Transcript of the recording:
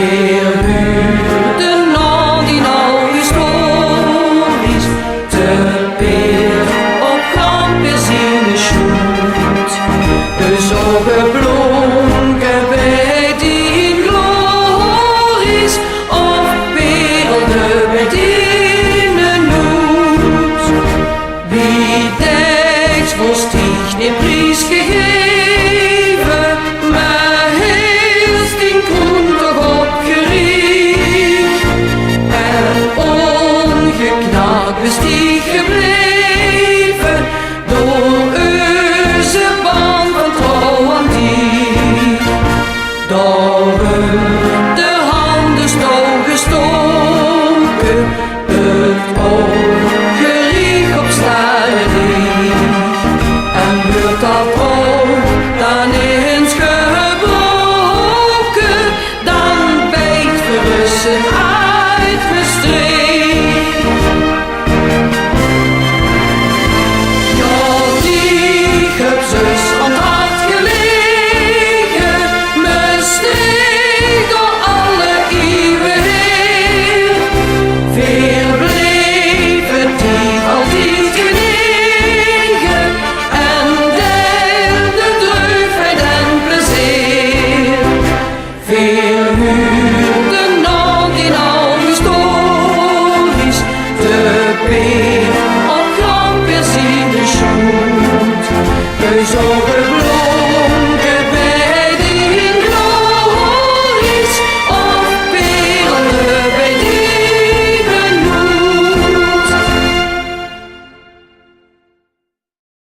Veel huurden al die nou historisch te peer op Gamperzine schoot. Dus ook geblonken bij die glories of werelden bij die nood. Wie dekt was die niet prijs gegeven, maar heeft die kroon toch opgericht en ongeknaakt bestieg gebleven door onze band van trouw aan die. Door de handen stoom gestoken, het oog gericht op staring. En wordt dat oog dan eens gebroken, dan bijt verrussen uitgestreken. Ja, die heb zus aan het hart gelegen, me streek door alle eeuwen heen. Veel bleven die altijd genegen en deelde dreufheid en plezier. Veel huurden al die nou historisch te peer op Gamperzine schoot. Dus ook